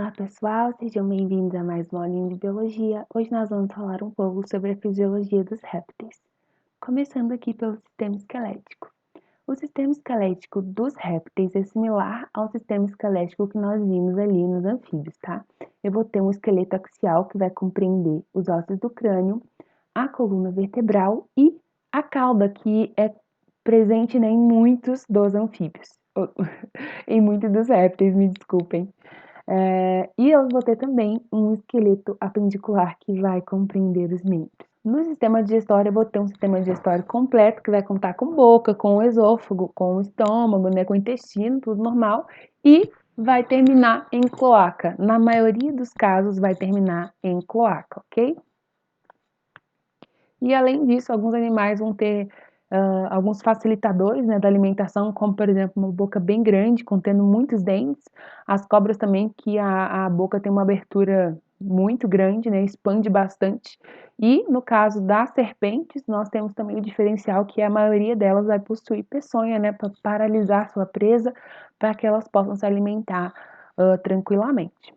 Olá pessoal, sejam bem-vindos a mais uma aulinha de Biologia. Hoje nós vamos falar um pouco sobre a fisiologia dos répteis. Começando aqui pelo sistema esquelético. O sistema esquelético dos répteis é similar ao sistema esquelético que nós vimos ali nos anfíbios, tá? Eu vou ter um esqueleto axial que vai compreender os ossos do crânio, a coluna vertebral e a cauda, que é presente, né, em muitos dos anfíbios. Em muitos dos répteis, me desculpem. E eu vou ter também um esqueleto apendicular que vai compreender os membros. No sistema digestório, eu vou ter um sistema digestório completo que vai contar com boca, com o esôfago, com o estômago, né, com o intestino, tudo normal, e vai terminar em cloaca. Na maioria dos casos, vai terminar em cloaca, ok? E além disso, alguns animais vão ter alguns facilitadores, né, da alimentação, como por exemplo uma boca bem grande, contendo muitos dentes. As cobras também, que a boca tem uma abertura muito grande, né, expande bastante. E no caso das serpentes, nós temos também o diferencial que a maioria delas vai possuir peçonha, né, para paralisar sua presa, para que elas possam se alimentar tranquilamente.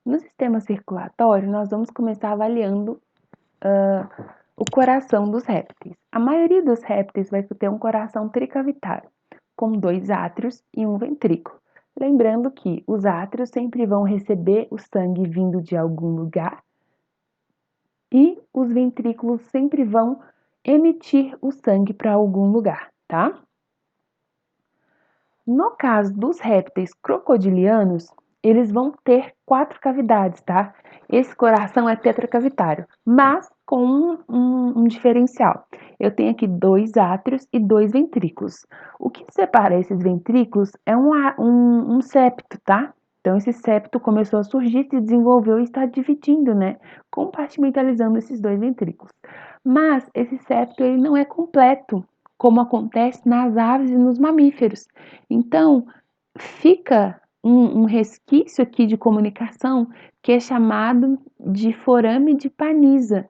No sistema circulatório, nós vamos começar avaliando o coração dos répteis. A maioria dos répteis vai ter um coração tricavitário, com 2 átrios e um ventrículo. Lembrando que os átrios sempre vão receber o sangue vindo de algum lugar e os ventrículos sempre vão emitir o sangue para algum lugar, tá? No caso dos répteis crocodilianos, eles vão ter 4 cavidades, tá? Esse coração é tetracavitário, mas com um diferencial. Eu tenho aqui 2 átrios e 2 ventrículos. O que separa esses ventrículos é um septo, tá? Então, esse septo começou a surgir, se desenvolveu e está dividindo, né? Compartimentalizando esses 2 ventrículos. Mas esse septo ele não é completo, como acontece nas aves e nos mamíferos. Então, fica um resquício aqui de comunicação que é chamado de forame de Paniza.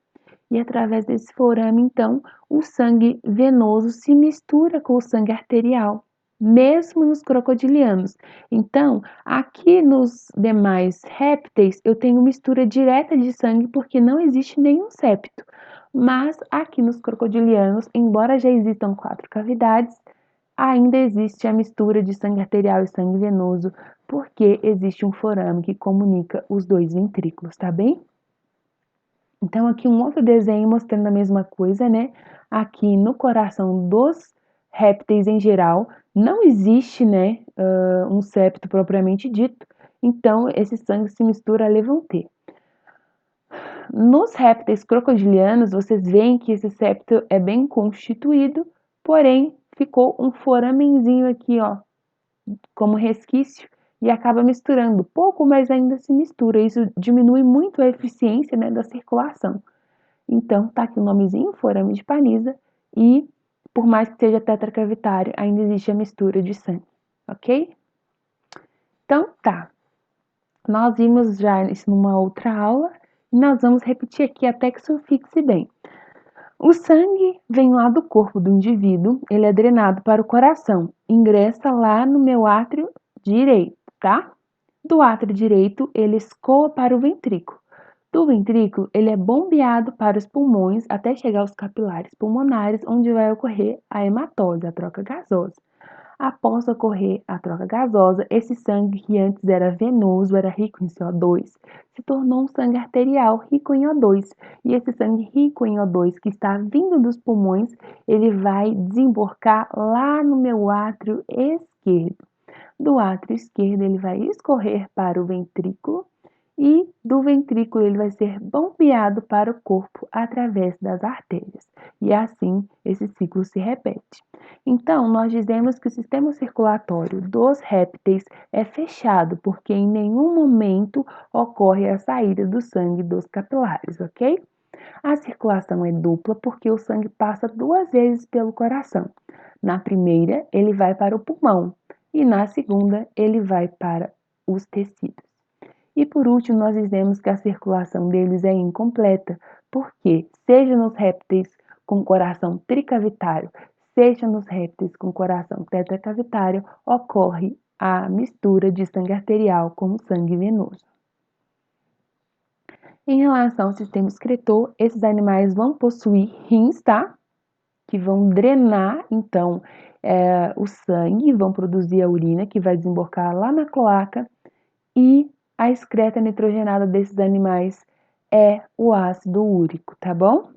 E através desse forame, então, o sangue venoso se mistura com o sangue arterial, mesmo nos crocodilianos. Então, aqui nos demais répteis, eu tenho mistura direta de sangue porque não existe nenhum septo. Mas aqui nos crocodilianos, embora já existam 4 cavidades, ainda existe a mistura de sangue arterial e sangue venoso, porque existe um forame que comunica os 2 ventrículos, tá bem? Então, aqui um outro desenho mostrando a mesma coisa, né? Aqui no coração dos répteis em geral, não existe, né, um septo propriamente dito, então esse sangue se mistura a Levante. Nos répteis crocodilianos, vocês veem que esse septo é bem constituído, porém ficou um foramenzinho aqui, ó, como resquício, e acaba misturando pouco, mas ainda se mistura. Isso diminui muito a eficiência, né, da circulação. Então, tá aqui o nomezinho, forame de Paniza, e por mais que seja tetracavitário, ainda existe a mistura de sangue, ok? Então, tá. Nós vimos já isso numa outra aula, e nós vamos repetir aqui até que isso fixe bem. O sangue vem lá do corpo do indivíduo, ele é drenado para o coração, ingressa lá no meu átrio direito, tá? Do átrio direito, ele escoa para o ventrículo. Do ventrículo, ele é bombeado para os pulmões até chegar aos capilares pulmonares, onde vai ocorrer a hematose, a troca gasosa. Após ocorrer a troca gasosa, esse sangue que antes era venoso, era rico em CO2, se tornou um sangue arterial rico em O2. E esse sangue rico em O2 que está vindo dos pulmões, ele vai desembocar lá no meu átrio esquerdo. Do átrio esquerdo, ele vai escorrer para o ventrículo e do ventrículo ele vai ser bombeado para o corpo através das artérias. E assim esse ciclo se repete. Então, nós dizemos que o sistema circulatório dos répteis é fechado, porque em nenhum momento ocorre a saída do sangue dos capilares, ok? A circulação é dupla porque o sangue passa 2 vezes pelo coração. Na primeira, ele vai para o pulmão e na segunda, ele vai para os tecidos. E por último, nós dizemos que a circulação deles é incompleta, porque, seja nos répteis com coração tricavitário, seja nos répteis com coração tetracavitário, ocorre a mistura de sangue arterial com o sangue venoso. Em relação ao sistema excretor, esses animais vão possuir rins, tá? Que vão drenar, então, o sangue, vão produzir a urina, que vai desembocar lá na cloaca, e a excreta nitrogenada desses animais é o ácido úrico, tá bom?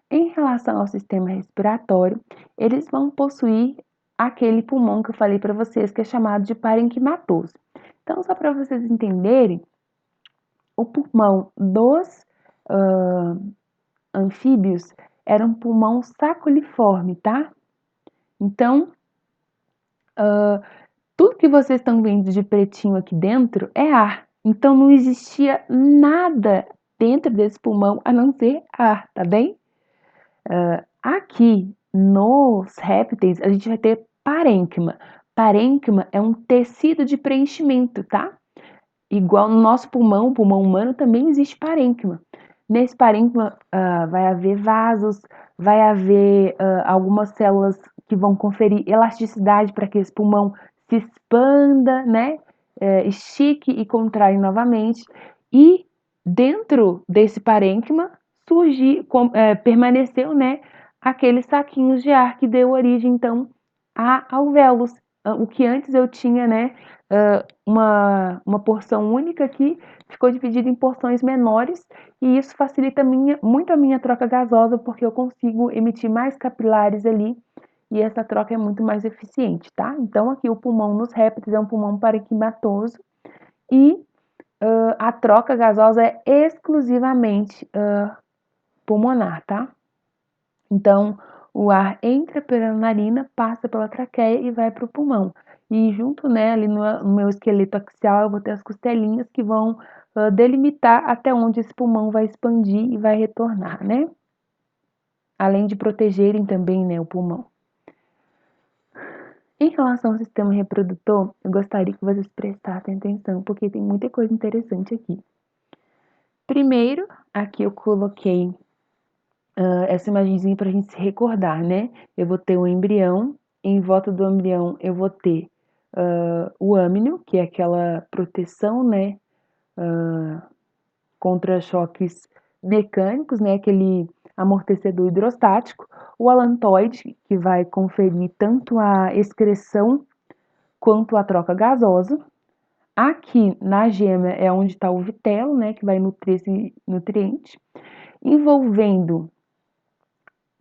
Em relação ao sistema respiratório, eles vão possuir aquele pulmão que eu falei para vocês, que é chamado de parenquimatoso. Então, só para vocês entenderem, o pulmão dos anfíbios era um pulmão sacoliforme, tá? Então, tudo que vocês estão vendo de pretinho aqui dentro é ar. Então, não existia nada dentro desse pulmão a não ser ar, tá bem? Aqui nos répteis, a gente vai ter parênquima. Parênquima é um tecido de preenchimento, tá? Igual no nosso pulmão, o pulmão humano, também existe parênquima. Nesse parênquima vai haver vasos, vai haver algumas células que vão conferir elasticidade para que esse pulmão se expanda, né? Estique e contrai novamente. E dentro desse parênquima permaneceu, né? Aqueles saquinhos de ar que deu origem, então, a alvéolos. O que antes eu tinha, né? Uma porção única aqui ficou dividida em porções menores e isso facilita muito a minha troca gasosa porque eu consigo emitir mais capilares ali e essa troca é muito mais eficiente, tá? Então aqui o pulmão nos répteis é um pulmão parenquimatoso e a troca gasosa é exclusivamente pulmonar, tá? Então, o ar entra pela narina, passa pela traqueia e vai para o pulmão. E junto, né, ali no meu esqueleto axial, eu vou ter as costelinhas que vão delimitar até onde esse pulmão vai expandir e vai retornar, né? Além de protegerem também, né, o pulmão. Em relação ao sistema reprodutor, eu gostaria que vocês prestassem atenção, porque tem muita coisa interessante aqui. Primeiro, aqui eu coloquei essa imagenzinha para a gente se recordar, né? Eu vou ter o embrião, em volta do embrião eu vou ter o âmnio, que é aquela proteção, né? Contra choques mecânicos, né? Aquele amortecedor hidrostático. O alantoide, que vai conferir tanto a excreção quanto a troca gasosa. Aqui na gêmea é onde está o vitelo, né? Que vai nutrir esse nutriente. Envolvendo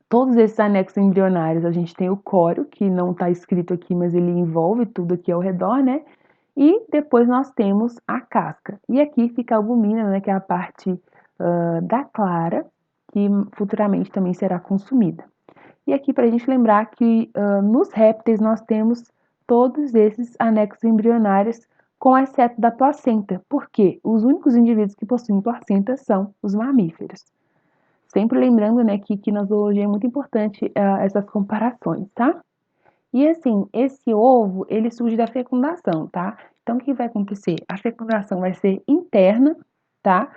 todos esses anexos embrionários, a gente tem o córeo, que não está escrito aqui, mas ele envolve tudo aqui ao redor, né? E depois nós temos a casca. E aqui fica a albumina, né? Que é a parte da clara, que futuramente também será consumida. E aqui para a gente lembrar que nos répteis nós temos todos esses anexos embrionários, com exceto da placenta, porque os únicos indivíduos que possuem placenta são os mamíferos. Sempre lembrando, né, que na zoologia é muito importante essas comparações, tá? E assim, esse ovo, ele surge da fecundação, tá? Então, o que vai acontecer? A fecundação vai ser interna, tá?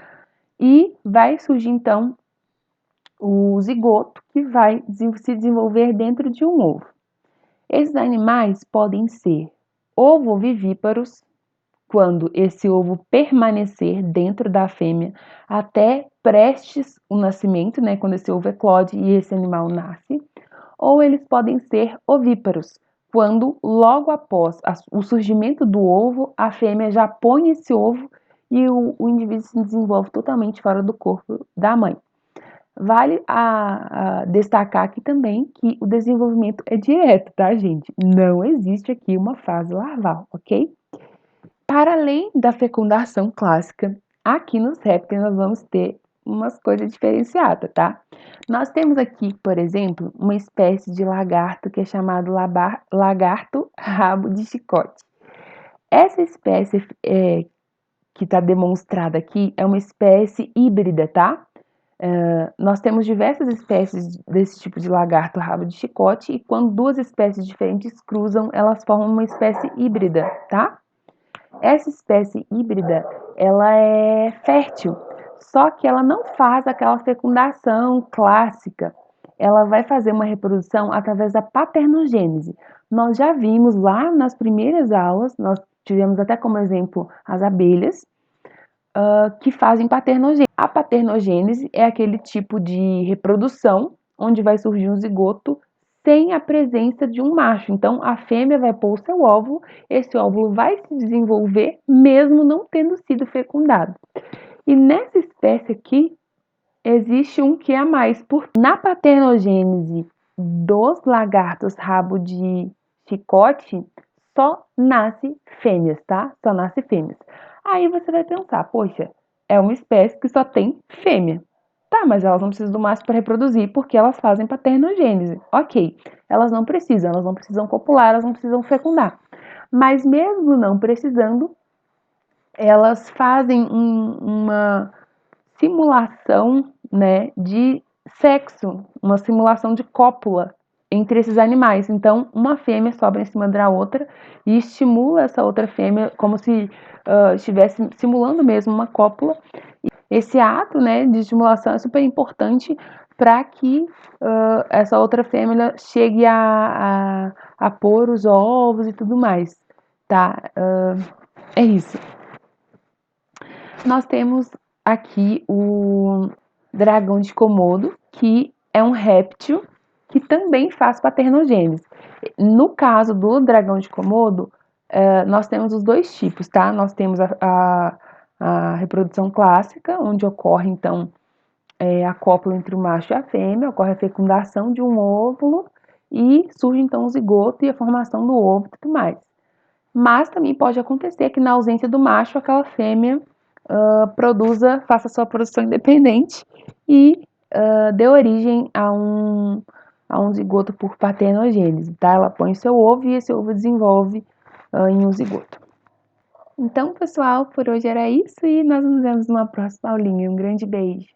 E vai surgir, então, o zigoto, que vai se desenvolver dentro de um ovo. Esses animais podem ser ovovivíparos, quando esse ovo permanecer dentro da fêmea até prestes o nascimento, né, quando esse ovo eclode e esse animal nasce, ou eles podem ser ovíparos, quando logo após o surgimento do ovo, a fêmea já põe esse ovo e o indivíduo se desenvolve totalmente fora do corpo da mãe. Vale destacar aqui também que o desenvolvimento é direto, tá, gente? Não existe aqui uma fase larval, ok? Para além da fecundação clássica, aqui nos répteis nós vamos ter umas coisas diferenciadas, tá? Nós temos aqui, por exemplo, uma espécie de lagarto que é chamado lagarto rabo de chicote. Essa espécie que está demonstrada aqui é uma espécie híbrida, tá? Nós temos diversas espécies desse tipo de lagarto rabo de chicote e quando duas espécies diferentes cruzam, elas formam uma espécie híbrida, tá? Essa espécie híbrida, ela é fértil, só que ela não faz aquela fecundação clássica. ela vai fazer uma reprodução através da paternogênese. Nós já vimos lá nas primeiras aulas, nós tivemos até como exemplo as abelhas, que fazem paternogênese. A paternogênese é aquele tipo de reprodução onde vai surgir um zigoto sem a presença de um macho. Então, a fêmea vai pôr o seu óvulo, esse óvulo vai se desenvolver mesmo não tendo sido fecundado. E nessa espécie aqui, existe um que é a mais, porque na paternogênese dos lagartos rabo de chicote, só nasce fêmeas, tá? Só nasce fêmeas. Aí você vai pensar, poxa, é uma espécie que só tem fêmea. Tá, mas elas não precisam do macho para reproduzir porque elas fazem paternogênese. Ok, elas não precisam copular, elas não precisam fecundar. Mas mesmo não precisando, elas fazem uma simulação, né, de sexo, uma simulação de cópula entre esses animais. Então, uma fêmea sobe em cima da outra e estimula essa outra fêmea como se estivesse simulando mesmo uma cópula. Esse ato, né, de estimulação é super importante para que essa outra fêmea chegue a pôr os ovos e tudo mais, tá? É isso. Nós temos aqui o dragão de Komodo, que é um réptil que também faz paternogênese. No caso do dragão de Komodo, nós temos os dois tipos, tá? Nós temos a reprodução clássica, onde ocorre, então, a cópula entre o macho e a fêmea, ocorre a fecundação de um óvulo e surge, então, o zigoto e a formação do ovo e tudo mais. Mas também pode acontecer que na ausência do macho, aquela fêmea faça sua produção independente e dê origem a um zigoto por paternogênese, tá? Ela põe seu ovo e esse ovo desenvolve em um zigoto. Então, pessoal, por hoje era isso e nós nos vemos numa próxima aulinha. Um grande beijo!